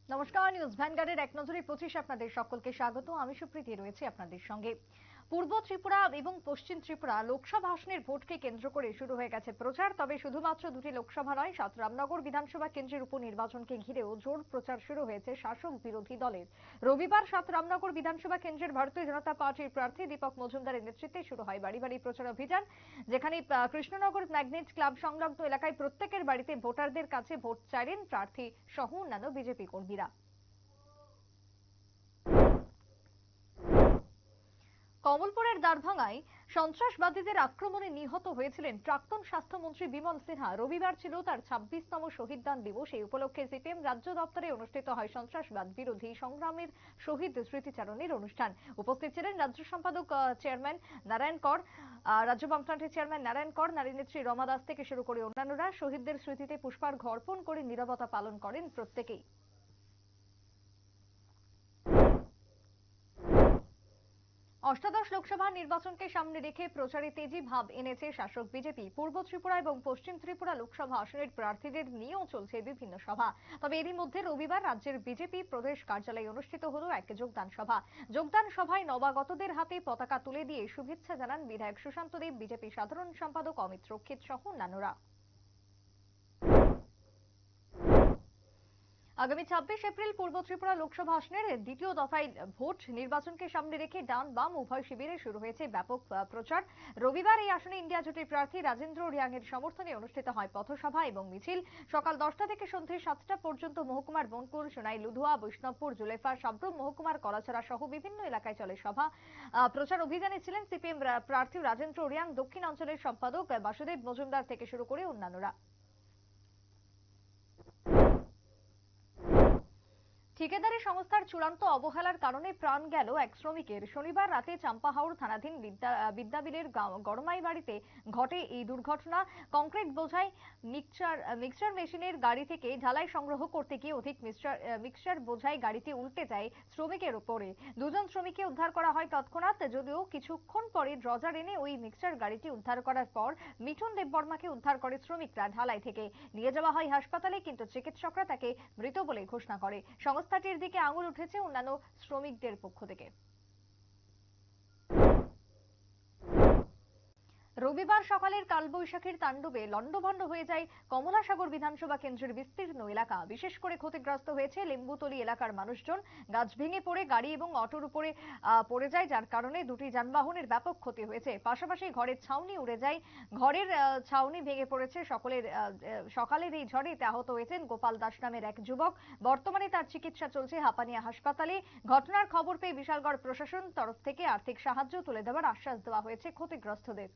নমস্কার, নিউজ ভ্যানগার্ডের এক নজরে 25 আপনাদের সকলকে স্বাগত। আমি সুপ্রীতি রয়েছে আপনাদের সঙ্গে। পূর্ব ত্রিপুরা এবং পশ্চিম ত্রিপুরা লোকসভা আসনের ভোটকে কেন্দ্র করে শুরু হয়ে গেছে প্রচার। তবে শুধুমাত্র দুটি লোকসভা নয়, রামনগর বিধানসভা কেন্দ্রের উপনির্বাচনকে ঘিরেও জোর প্রচার শুরু হয়েছে শাসক বিরোধী দলের। রবিবার রামনগর বিধানসভা কেন্দ্রের ভারতীয় জনতা পার্টির প্রার্থী দীপক মজুমদারের নেতৃত্বে শুরু হয় বাড়ি বাড়ি প্রচার অভিযান, যেখানে কৃষ্ণনগর ম্যাগনেট ক্লাব সংলগ্ন এলাকায় প্রত্যেকের বাড়িতে ভোটারদের কাছে ভোট চাইলেন প্রার্থী সহ অন্যান্য বিজেপি কর্মীরা। কমলপুরের দ্বারভাঙায় সন্ত্রাসবাদীদের আক্রমণে নিহত হয়েছিলেন প্রাক্তন স্বাস্থ্যমন্ত্রী বিমল সিনহা। রবিবার ছিল তার 26তম শহীদদান দিবস। এই উপলক্ষে সিপিএম রাজ্য দপ্তরে অনুষ্ঠিত হয় সন্ত্রাসবাদ বিরোধী সংগ্রামের শহীদ স্মৃতিচারণের অনুষ্ঠান। উপস্থিত ছিলেন রাজ্য সম্পাদক চেয়ারম্যান নারায়ণ কর, রাজ্য বামফ্রন্টের চেয়ারম্যান নারায়ণ কর, নারী নেত্রী রমা দাস থেকে শুরু করে অন্যান্যরা। শহীদদের স্মৃতিতে পুষ্পার্ঘ্য অর্পণ করে নীরবতা পালন করেন প্রত্যেকেই। অষ্টাদশ লোকসভা নির্বাচনকে সামনে রেখে প্রচারে তেজি ভাব এনেছে শাসক বিজেপি। পূর্ব ত্রিপুরা এবং পশ্চিম ত্রিপুরা লোকসভা আসনের প্রার্থীদের নিয়েও চলছে বিভিন্ন সভা। তবে এরই মধ্যে রবিবার রাজ্যের বিজেপি প্রদেশ কার্যালয়ে অনুষ্ঠিত হলো এক যোগদান সভা। যোগদান সভায় নবাগতদের হাতে পতাকা তুলে দিয়ে শুভেচ্ছা জানান বিধায়ক সুশান্ত দেব, বিজেপি সাধারণ সম্পাদক অমিত রক্ষিত সহ অন্যান্যরা। আগামী 26 এপ্রিল পূর্ব ত্রিপুরা লোকসভা আসনের দ্বিতীয় দফায় ভোট নির্বাচনকে সামনে রেখে ডান বাম উভয় শিবিরে শুরু হয়েছে ব্যাপক প্রচার। রবিবার এই আসনে ইন্ডিয়া জোটের প্রার্থী রাজেন্দ্র রিয়াং এর সমর্থনে অনুষ্ঠিত হয় পথসভা এবং মিছিল। সকাল 10টা থেকে সন্ধ্যে 7টা পর্যন্ত মহকুমার বনপুর, সোনাই, লুধুয়া, বৈষ্ণবপুর, জুলেফা, সাব্রুম মহকুমার কলাছড়া সহ বিভিন্ন এলাকায় চলে সভা। প্রচার অভিযানে ছিলেন সিপিএম প্রার্থী রাজেন্দ্র রিয়াং, দক্ষিণ অঞ্চলের সম্পাদক বাসুদেব মজুমদার থেকে শুরু করে অন্যান্যরা। ঠিকাদারি সংস্থার চূড়ান্ত অবহেলার কারণে প্রাণ গেল এক শ্রমিকের। শনিবার রাতে চাম্পাহাওড় থানাধীন বিদ্যাবিলের গড়মাই বাড়িতে ঘটে এই দুর্ঘটনা। কংক্রিট বোঝাই মিক্সচার মেশিনের গাড়ি থেকে ঢালাই সংগ্রহ করতে গিয়ে অধিক মিক্সচার বোঝাই গাড়িটি উল্টে যায় শ্রমিকের উপরে। দুজন শ্রমিককে উদ্ধার করা হয় তৎক্ষণাৎ, যদিও কিছুক্ষণ পরে ড্রজার এনে ওই মিক্সচার গাড়িটি উদ্ধার করার পর মিঠুন দেববর্মাকে উদ্ধার করে শ্রমিকরা। ঢালাই থেকে নিয়ে যাওয়া হয় হাসপাতালে, কিন্তু চিকিৎসকরা তাকে মৃত বলে ঘোষণা করে। সংস্থাটির দিকে আঙুল উঠেছে অন্যান্য শ্রমিকদের পক্ষ থেকে। রবিবার সকালের কালবৈশাখীর তাণ্ডবে লন্ডভন্ড হয়ে যায় কমলাসাগর বিধানসভা কেন্দ্রের বিস্তীর্ণ এলাকা। বিশেষ করে ক্ষতিগ্রস্ত হয়েছে লেম্বুতলি এলাকার মানুষজন। গাছ ভেঙে পড়ে গাড়ি এবং অটোর উপরে পড়ে যায়, যার কারণে দুটি যানবাহনের ব্যাপক ক্ষতি হয়েছে। পাশাপাশি ঘরের ছাউনি উড়ে যায়, ঘরের ছাউনি ভেঙে পড়েছে। সকালের এই ঝড়ে আহত হয়েছেন গোপাল দাস নামের এক যুবক। বর্তমানে তার চিকিৎসা চলছে হাপানিয়া হাসপাতালে। ঘটনার খবর পেয়ে বিশালগড় প্রশাসন তরফ থেকে আর্থিক সাহায্য তুলে দেওয়ার আশ্বাস দেওয়া হয়েছে ক্ষতিগ্রস্তদের।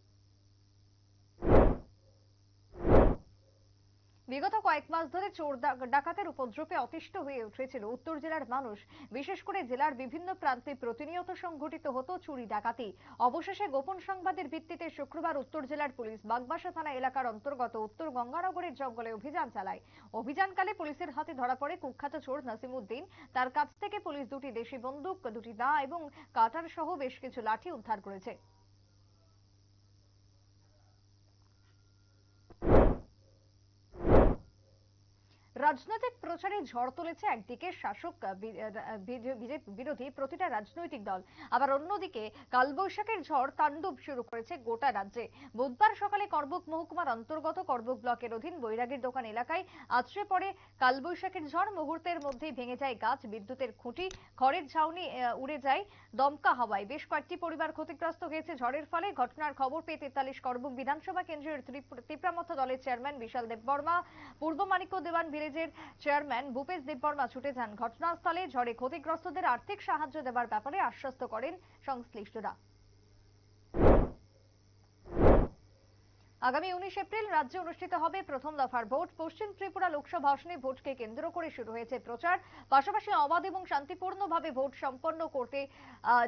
বিগত কয়েক মাস ধরে চোর ডাকাতের উপদ্রবে অতিষ্ঠ হয়ে উঠেছিল উত্তর জেলার মানুষ। বিশেষ করে জেলার বিভিন্ন প্রান্তে প্রতিনিয়ত সংঘটিত হতো চুরি ডাকাতি। অবশেষে গোপন সংবাদের ভিত্তিতে শুক্রবার উত্তর জেলার পুলিশ বাগবাসা থানা এলাকার অন্তর্গত উত্তর গঙ্গানগরের জঙ্গলে অভিযান চালায়। অভিযানকালে পুলিশের হাতে ধরা পড়ে কুখ্যাত চোর নাসিমউদ্দিন। তার কাছ থেকে পুলিশ দুটি দেশি বন্দুক, দুটি দা এবং কাটার সহ বেশ কিছু লাঠি উদ্ধার করেছে। রাজনৈতিক প্রচারে ঝড় তুলেছে একদিকে শাসক বিরোধী প্রতিটা রাজনৈতিক দল, আবার অন্যদিকে কালবৈশাখীর ঝড় তাণ্ডব শুরু করেছে গোটা রাজ্যে। বুধবার সকালে করবুক মহকুমার অন্তর্গত করবুক ব্লকের অধীন বৈরাগীর দোকান এলাকায় আছড়ে পড়ে কালবৈশাখীর ঝড়। মুহূর্তের মধ্যেই ভেঙে যায় গাছ, বিদ্যুতের খুঁটি, ঘরের ছাউনি উড়ে যায় দমকা হাওয়ায়। বেশ কয়েকটি পরিবার ক্ষতিগ্রস্ত হয়েছে ঝড়ের ফলে। ঘটনার খবর পেয়ে 43 করবুক বিধানসভা কেন্দ্রের ত্রিপুরামথ দলের চেয়ারম্যান বিশাল দেববর্মা, পূর্ব মানিক্য দেওয়ান ভিলেজের চেয়ারম্যান ভূপেশ দেববর্মা ছুটে যান ঘটনাস্থলে। ঝড়ে ক্ষতিগ্রস্তদের আর্থিক সাহায্য দেওয়ার ব্যাপারে আশ্বস্ত করেন সংশ্লিষ্টরা। আগামী 19 এপ্রিল রাজ্যে অনুষ্ঠিত হবে প্রথম দফার ভোট। পশ্চিম ত্রিপুরা লোকসভা আসনে ভোটকে কেন্দ্র করে শুরু হয়েছে প্রচার। পাশাপাশি অবাধ এবং শান্তিপূর্ণভাবে ভোট সম্পন্ন করতে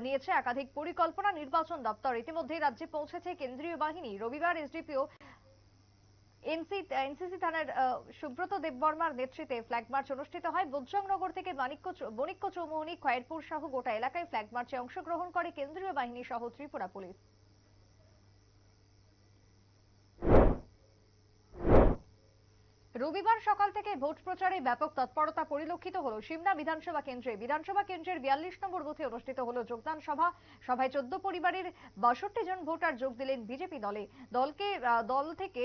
নিয়েছে একাধিক পরিকল্পনা নির্বাচন দপ্তর। ইতিমধ্যে রাজ্যে পৌঁছেছে কেন্দ্রীয় বাহিনী। রবিবার এসডিপিও এনসিসি থানার সুব্রত দেববর্মার নেতৃত্বে ফ্ল্যাগ মার্চ অনুষ্ঠিত হয়। বজরংনগর থেকে বণিক্য চৌমুহনী, খয়েরপুর সহ গোটা এলাকায় ফ্ল্যাগ মার্চে অংশগ্রহণ করে কেন্দ্রীয় বাহিনী সহ ত্রিপুরা পুলিশ। রবিবার সকাল থেকে ভোট প্রচারে ব্যাপক তৎপরতা পরিলক্ষিত হলো সিমনা বিধানসভা কেন্দ্রে। বিধানসভা কেন্দ্রের 42 নম্বর বুথে অনুষ্ঠিত হলো যোগদান সভা। সভায় 14 পরিবারের 62 জন ভোটার যোগ দিলেন বিজেপি দলে। দল থেকে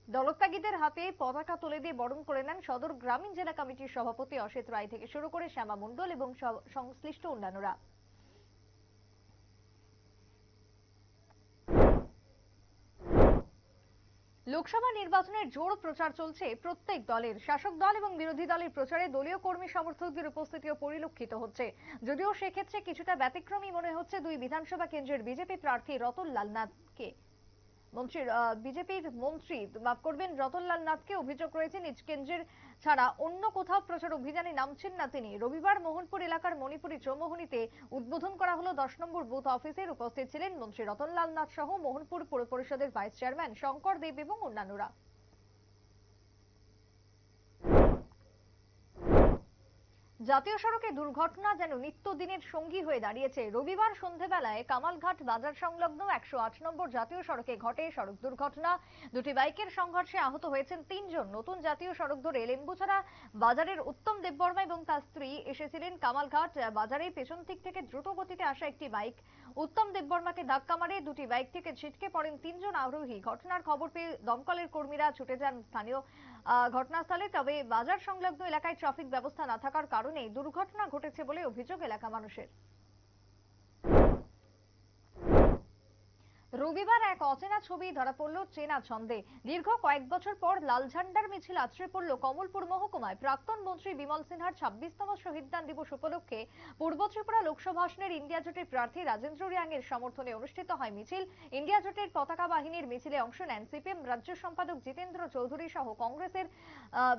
দলত্যাগীদের হাতে পতাকা তুলে দিয়ে বরণ করে নেন সদর গ্রামীণ জেলা কমিটির সভাপতি অসিত রায় থেকে শুরু করে শ্যামা মণ্ডল এবং সংশ্লিষ্ট অন্যান্যরা। লোকসভা নির্বাচনের জোর প্রচার চলছে প্রত্যেক দলের। শাসক দল এবং বিরোধী দলের প্রচারে দলীয় কর্মী সমর্থকদের উপস্থিতিও পরিলক্ষিত হচ্ছে। যদিও সেক্ষেত্রে কিছুটা ব্যতিক্রমী মনে হচ্ছে দুই বিধানসভা কেন্দ্রের বিজেপি প্রার্থী রতনলাল নাথকে। বিজেপির মন্ত্রী রতনলাল নাথকে অভিযোগ রয়েছে নিজ কেন্দ্রের ছাড়া অন্য কোথাও প্রচার অভিযানে নামছেন না তিনি। রবিবার মোহনপুর এলাকার মণিপুরি চৌমোহনীতে উদ্বোধন করা হলো 10 নম্বর বুথ অফিসের। উপস্থিত ছিলেন মন্ত্রী রতনলাল নাথ সহ মোহনপুর পৌর পরিষদের ভাইস চেয়ারম্যান শঙ্কর দেব এবং অন্যান্যরা। জাতীয় সড়কে দুর্ঘটনা যেন নিত্যদিনের সঙ্গী হয়ে দাঁড়িয়েছে। রবিবার সন্ধ্যাবেলায় কামালঘাট বাজার সংলগ্ন 108 নম্বর জাতীয় সড়কে ঘটে সড়ক দুর্ঘটনা। দুটি বাইকের সংঘর্ষে আহত হয়েছেন 3 জন। নতুন জাতীয় সড়ক ধরে লেম্বুছড়া বাজারের উত্তম দেববর্মা এবং তার স্ত্রী এসেছিলেন কামালঘাট বাজারে। পেছন দিক থেকে দ্রুত গতিতে আসা একটি বাইক উত্তম দেববর্মাকে ধাক্কা মারে। দুটি বাইক থেকে ছিটকে পড়েন 3 জন আরোহী। ঘটনার খবর পেয়ে দমকলের কর্মীরা ছুটে যান স্থানীয় ঘটনাস্থলে। তবে বাজার সংলগ্ন এলাকায় ট্রাফিক ব্যবস্থা না থাকার কারণে দুর্ঘটনা ঘটেছে বলে অভিযোগ এলাকা মানুষের। রবিবার এক অচেনা ছবি ধরা পড়ল চেনা ছন্দে। দীর্ঘ কয়েক বছর পর লাল ঝান্ডার মিছিল আছড়ে পড়ল কমলপুর মহকুমায়। প্রাক্তন মন্ত্রী বিমল সিনহার 26তম শহীদদান দিবস উপলক্ষে পূর্ব ত্রিপুরা লোকসভা আসনের ইন্ডিয়া জোটের প্রার্থী রাজেন্দ্র রিয়াং এর সমর্থনে অনুষ্ঠিত হয় মিছিল। ইন্ডিয়া জোটের পতাকা বাহিনীর মিছিলে অংশ নেন সিপিএম রাজ্য সম্পাদক জিতেন্দ্র চৌধুরী সহ কংগ্রেসের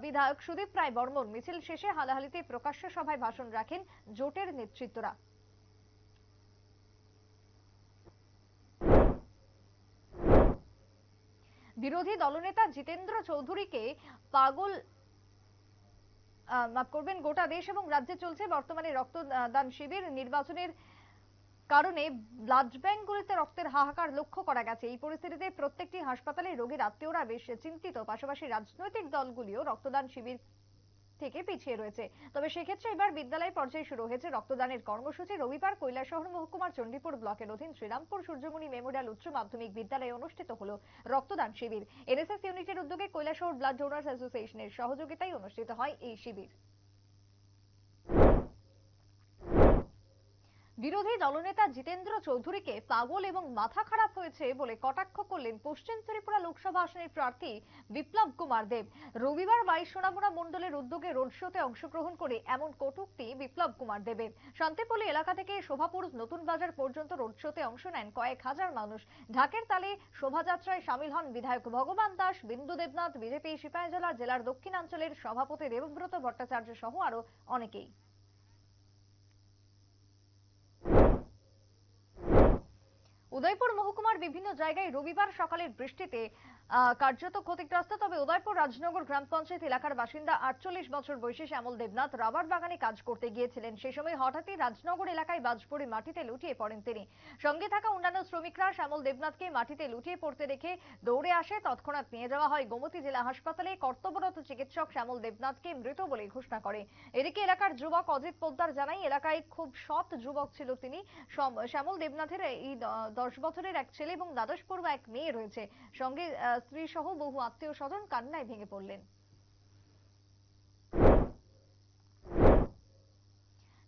বিধায়ক সুদীপ রায় বর্মন। মিছিল শেষে হালাহালিতে প্রকাশ্য সভায় ভাষণ রাখেন জোটের নেতৃত্বরা। বিরোধী দলনেতা জিতেন্দ্র চৌধুরীকে পাগল গোটা দেশ এবং রাজ্যে চলছে বর্তমানে রক্তদান শিবির। নির্বাচনের কারণে ব্লাড ব্যাংকগুলিতে রক্তের হাহাকার লক্ষ্য করা গেছে। এই পরিস্থিতিতে প্রত্যেকটি হাসপাতালে রোগীর আত্মীয়রা বেশ চিন্তিত। পাশাপাশি রাজনৈতিক দলগুলিও রক্তদান শিবির থেকে পিছিয়ে রয়েছে। তবে সেক্ষেত্রে এবার বিদ্যালয় পর্যায়ে শুরু হয়েছে রক্তদানের কর্মসূচি। রবিবার কৈলাসহর মহকুমার চণ্ডীপুর ব্লকের অধীন শ্রীরামপুর সূর্যমণি মেমোরিয়াল উচ্চ মাধ্যমিক বিদ্যালয়ে অনুষ্ঠিত হলো রক্তদান শিবির। এনএসএস ইউনিটের উদ্যোগে কৈলাসহর ব্লাড ডোনার্স অ্যাসোসিয়েশনের সহযোগিতায় অনুষ্ঠিত হয় এই শিবির। বিরোধী দলনেতা জিতেন্দ্র চৌধুরীকে পাগল এবং মাথা খারাপ হয়েছে বলে কটাক্ষ করলেন পশ্চিম ত্রিপুরা লোকসভা আসনের প্রার্থী বিপ্লব কুমার দেব। রবিবার 22 সোনামুড়া মণ্ডলের উদ্যোগে রোড শোতে অংশগ্রহণ করে এমন কটূক্তি বিপ্লব কুমার দেবের। শান্তিপল্লী এলাকা থেকে শোভাপুর নতুন বাজার পর্যন্ত রোড শোতে অংশ নেন কয়েক হাজার মানুষ। ঢাকের তালে শোভাযাত্রায় সামিল হন বিধায়ক ভগবান দাস, বিন্দু দেবনাথ, বিজেপি সিপাহীজলা জেলার দক্ষিণাঞ্চলের সভাপতি দেবব্রত ভট্টাচার্য সহ আরো অনেকেই। উদয়পুর মহকুমার বিভিন্ন জায়গায় রবিবার সকালের বৃষ্টিতে কার্যত ক্ষতিগ্রস্ত। তবে উদয়পুর রাজনগর গ্রাম পঞ্চায়েত এলাকার বাসিন্দা 48 বছর বয়সী শ্যামল দেবনাথ রাবার বাগানে কাজ করতে গিয়েছিলেন। সেই সময় হঠাৎই রাজনগর এলাকায় বাজ পড়ে মাটিতে লুটিয়ে পড়েন তিনি। সঙ্গে থাকা অন্যান্য শ্রমিকরা শ্যামল দেবনাথকে মাটিতে লুটিয়ে পড়তে দেখে দৌড়ে আসে। তৎক্ষণাৎ নিয়ে যাওয়া হয় গোমতী জেলা হাসপাতালে। কর্তব্যরত চিকিৎসক শ্যামল দেবনাথকে মৃত বলে ঘোষণা করে। এদিকে এলাকার যুবক অজিত পোদ্দার জানাই এলাকায় খুব সৎ যুবক ছিল তিনি। শ্যামল দেবনাথের এই 10 বছরের এক ছেলে এবং দ্বাদশ পড়ুয়া এক মেয়ে রয়েছে। সঙ্গে স্ত্রী সহ বহু আত্মীয় স্বজন কান্নায় ভেঙে পড়লেন।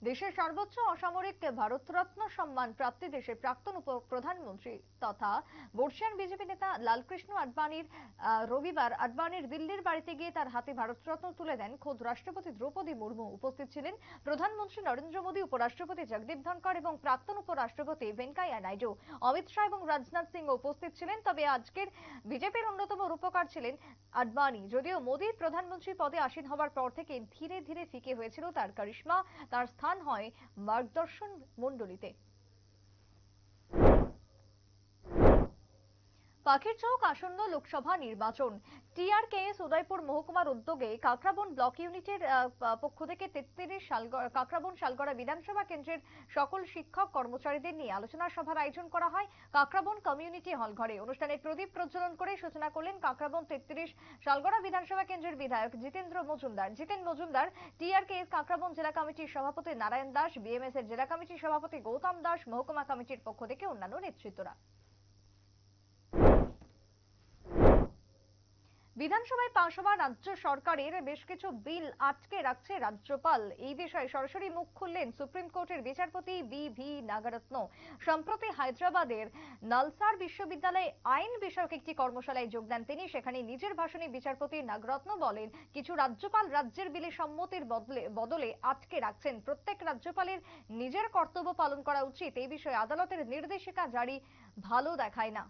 দেশের সর্বোচ্চ অসামরিক ভারতরত্ন সম্মান প্রাপ্তি দেশের প্রাক্তন প্রধানমন্ত্রী তথা বর্ষিয়ান বিজেপি নেতা লালকৃষ্ণ আডবাণীর রবিবার আডবাণীর দিল্লির বাড়িতে গিয়ে তার হাতে ভারতরত্ন তুলে দেন খোদ রাষ্ট্রপতি দ্রৌপদী মুর্মু। উপস্থিত ছিলেন প্রধানমন্ত্রী নরেন্দ্র মোদী, উপরাষ্ট্রপতি জগদীপ ধনখড় এবং প্রাক্তন উপরাষ্ট্রপতি ভেঙ্কাইয়া নাইডু। অমিত শাহ এবং রাজনাথ সিং উপস্থিত ছিলেন। তবে আজকের বিজেপির অন্যতম রূপকার ছিলেন আডবাণী। যদিও মোদী প্রধানমন্ত্রী পদে আসীন হওয়ার পর থেকে ধীরে ধীরে ফিকে হয়েছিল তার কারিশমা, তার স্থান হয় মার্গদর্শন মণ্ডলীতে। পাখির চোখ আসন্ন লোকসভা নির্বাচন। টিআরকেএস উদয়পুর মহকুমার উদ্যোগে কাকরাবন ব্লক ইউনিটের পক্ষ থেকে 33 কাকরাবন শালগড়া বিধানসভা কেন্দ্রের সকল শিক্ষক কর্মচারীদের নিয়ে আলোচনা সভার আয়োজন করা হয় কাকরাবন কমিউনিটি হল ঘরে। অনুষ্ঠানে প্রদীপ প্রজ্বলন করে সূচনা করলেন কাকরাবন 33 শালগড়া বিধানসভা কেন্দ্রের বিধায়ক জিতেন মজুমদার। টিআরকেএস কাকরাবন জেলা কমিটির সভাপতি নারায়ণ দাস, বিএমএস এর জেলা কমিটির সভাপতি গৌতম দাস, মহকুমা কমিটির পক্ষ থেকে অন্যান্য নেতৃত্বরা। বিধানসভায় পাশ হওয়া রাজ্য সরকারের বেশ কিছু বিল আটকে রাখছে রাজ্যপাল। এই বিষয়ে সরাসরি মুখ খুললেন সুপ্রিম কোর্টের বিচারপতি বি.ভি. নাগরত্ন। সম্প্রতি হায়দ্রাবাদের নালসার বিশ্ববিদ্যালয়ে আইন বিষয়ক একটি কর্মশালায় যোগ দেন তিনি। সেখানে নিজের ভাষণে বিচারপতি নাগরত্ন বলেন, কিছু রাজ্যপাল রাজ্যের বিলে সম্মতির বদলে আটকে রাখছেন। প্রত্যেক রাজ্যপালের নিজের কর্তব্য পালন করা উচিত। এই বিষয়ে আদালতের নির্দেশিকা জারি ভালো দেখায় না।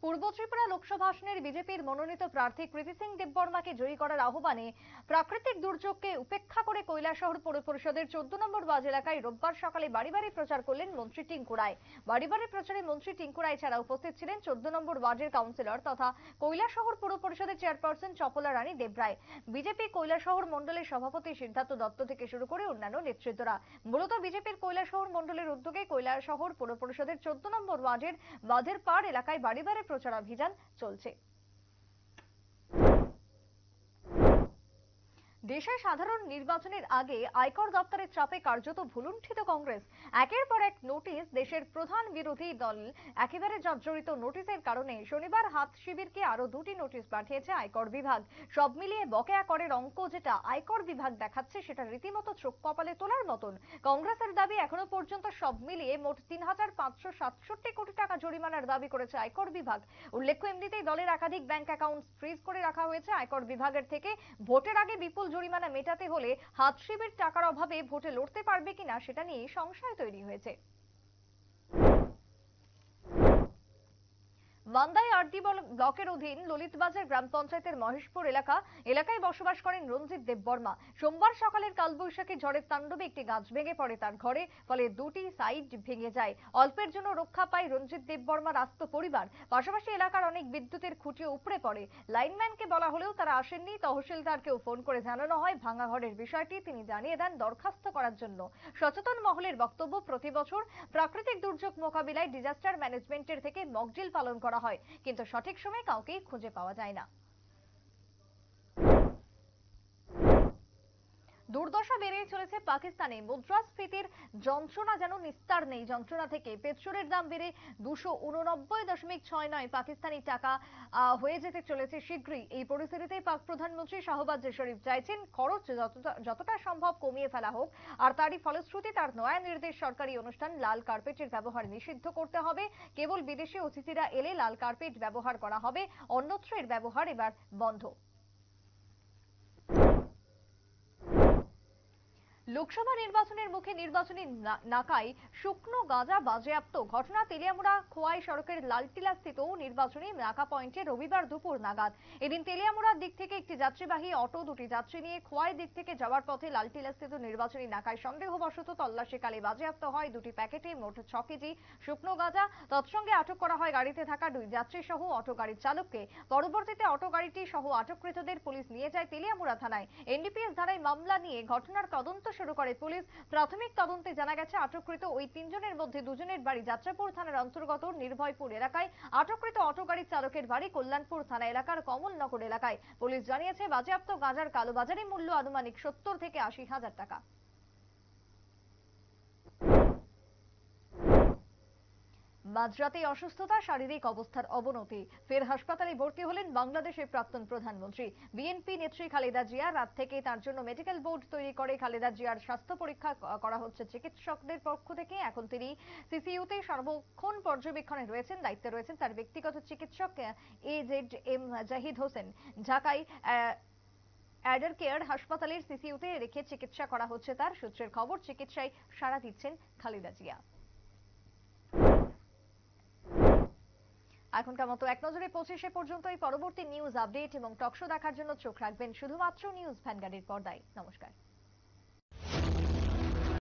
পূর্ব ত্রিপুরা লোকসভা আসনের বিজেপির মনোনীত প্রার্থী কৃতি সিং দেববর্মাকে জয়ী করার আহ্বানে প্রাকৃতিক দুর্যোগকে উপেক্ষা করে কৈলাসহর পৌর পরিষদের 14 নম্বর ওয়ার্ড এলাকায় রোববার সকালে বাড়ি বাড়ি প্রচার করলেন মন্ত্রী টিঙ্কু রায়। বাড়ি বাড়ি প্রচারে মন্ত্রী টিঙ্কু রায় ছাড়া উপস্থিত ছিলেন 14 নম্বর ওয়ার্ডের কাউন্সিলর তথা কৈলাসহর পৌর পরিষদের চেয়ারপারসন চপলা রানী দেবরায়, বিজেপি কৈলাসহর মণ্ডলের সভাপতি সিদ্ধার্থ দত্ত থেকে শুরু করে অন্যান্য নেতৃত্বরা। মূলত বিজেপির কৈলাসহর মণ্ডলের উদ্যোগে কৈলাসহর পৌর পরিষদের 14 নম্বর ওয়ার্ডের বাঁধের পাড় এলাকায় বাড়ি বাড়ি প্রচারাভিযান চলছে। দেশে সাধারণ নির্বাচনের আগে আয়কর দপ্তরের চাপে কার্যত ভুলুণ্ঠিত কংগ্রেস। একের পর এক নোটিশ, দেশের প্রধান বিরোধী দল একেবারে জর্জরিত নোটিশের কারণে শনিবার হাত শিবিরকে আরো 2টি নোটিশ পাঠিয়েছে আয়কর বিভাগ। সব মিলিয়ে বকেয়া করের অঙ্ক যেটা আয়কর বিভাগ দেখাচ্ছে সেটা রীতিমতো চোখ কপালে তোলার মতন। কংগ্রেসের দাবি, এখনো পর্যন্ত সব মিলিয়ে মোট 3,567 কোটি টাকা জরিমানার দাবি করেছে আয়কর বিভাগ। উল্লেখ্য, এমনিতেই দলের একাধিক ব্যাংক অ্যাকাউন্ট ফ্রিজ করে রাখা হয়েছে আয়কর বিভাগের থেকে। ভোটের আগে বিপুল জরিমানা মেটাতে হলে হাত শিবির টাকার অভাবে ভোটে লড়তে পারবে কিনা সেটা নিয়ে সংশয় তৈরি হয়েছে। মান্দাই আরডি ব্লকের অধীন ললিতবাজার গ্রাম পঞ্চায়েতের মহেশপুর এলাকায় বসবাস করেন রঞ্জিত দেববর্মা। সোমবার সকালের কালবৈশাখী ঝড়ের তাণ্ডবে একটি গাছ ভেঙে পড়ে তার ঘরে, ফলে 2টি সাইড ভেঙে যায়। অল্পের জন্য রক্ষা পায় রঞ্জিত দেববর্মার আস্ত পরিবার। পাশাপাশি এলাকার অনেক বিদ্যুতের খুঁটিও উপড়ে পড়ে। লাইনম্যানকে বলা হলেও তারা আসেননি। তহসিলদারকেও ফোন করে জানানো হয় ভাঙা ঘরের বিষয়টি। তিনি জানিয়ে দেন দরখাস্ত করার জন্য। সচেতন মহলের বক্তব্য, প্রতি বছর প্রাকৃতিক দুর্যোগ মোকাবিলায় ডিজাস্টার ম্যানেজমেন্টের থেকে মকড্রিল পালন করা হয়, কিন্তু সঠিক সময়ে কাউকেই খুঁজে পাওয়া যায় না। দুর্দশা বেড়েই চলেছে পাকিস্তানে। মুদ্রাস্ফীতির যন্ত্রণা যেন নিস্তার নেই। যন্ত্রণা থেকে পেট্রোলের দাম বেড়ে 289.69 পাকিস্তানি টাকা হয়ে যেতে চলেছে শীঘ্রই। এই পরিস্থিতিতে পাক প্রধানমন্ত্রী শাহবাজ শরীফ চাইছেন খরচ যতটা সম্ভব কমিয়ে ফেলা হোক। আর তারই ফলশ্রুতি তার নয়া নির্দেশ, সরকারি অনুষ্ঠান লাল কার্পেটের ব্যবহার নিষিদ্ধ করতে হবে। কেবল বিদেশি অতিথিরা এলে লাল কার্পেট ব্যবহার করা হবে, অন্যত্র এর ব্যবহার এবার বন্ধ। লোকসভা নির্বাচনের মুখে নির্বাচনী নাকায় শুকনো গাঁজা বাজেয়াপ্ত। ঘটনা তেলিয়ামুড়া খোয়াই সড়কের লালটিলা স্থিত নির্বাচনী নাকা পয়েন্টে রবিবার দুপুর নাগাদ। এদিন তেলিয়ামুড়ার দিক থেকে একটি যাত্রীবাহী অটো 2টি যাত্রী নিয়ে খোয়াই দিক থেকে যাওয়ার পথে লালটিলা স্থিত নির্বাচনী নাকায় সন্দেহবশত তল্লাশিকালে বাজেয়াপ্ত হয় 2টি প্যাকেটে মোট 6 কেজি শুকনো গাঁজা। তৎসঙ্গে আটক করা হয় গাড়িতে থাকা 2 যাত্রী সহ অটো গাড়ির চালককে। পরবর্তীতে অটো গাড়িটি সহ আটককৃতদের পুলিশ নিয়ে যায় তেলিয়ামুড়া থানায়। এনডিপিএস ধারায় মামলা নিয়ে ঘটনার তদন্ত শুরু করে পুলিশ। প্রাথমিক তদন্তে জানা গেছে আটককৃত ওই 3 জনের মধ্যে 2 জনের বাড়ি যাত্রাপুর থানার অন্তর্গত নির্ভয়পুর এলাকায়। আটককৃত অটো গাড়ির চালকের বাড়ি কল্যাণপুর থানা এলাকার কমলনগর এলাকায়। পুলিশ জানিয়েছে বাজেয়াপ্ত গাঁজার কালোবাজারি মূল্য আনুমানিক 70 থেকে 80 হাজার টাকা। মাঝরাতে অসুস্থতা, শারীরিক অবস্থার অবনতি, ফের হাসপাতালে ভর্তি হলেন বাংলাদেশের প্রাক্তন প্রধানমন্ত্রী। বিএনপি নেত্রী খালেদা জিয়া। রাত থেকে তার জন্য মেডিকেল বোর্ড তৈরি করে খালেদা জিয়ার স্বাস্থ্য পরীক্ষা করা হচ্ছে চিকিৎসকদের পক্ষ থেকে। এখন তিনি সিসিইউতে সার্বক্ষণ পর্যবেক্ষণে রয়েছেন। দায়িত্বে রয়েছেন তার ব্যক্তিগত চিকিৎসক AZM জাহিদ হোসেন। ঢাকায় অ্যাডার কেয়ার হাসপাতালের সিসিইউতে রেখে চিকিৎসা করা হচ্ছে তার। সূত্রের খবর, চিকিৎসায় সাড়া দিচ্ছেন খালেদা জিয়া। এখনকার মতো এক নজরে 25 পর্যন্তই। পরবর্তী নিউজ আপডেট এবং টকশো দেখার জন্য চোখ রাখবেন শুধুমাত্র নিউজ ভ্যানগার্ডের পর্দায়। নমস্কার।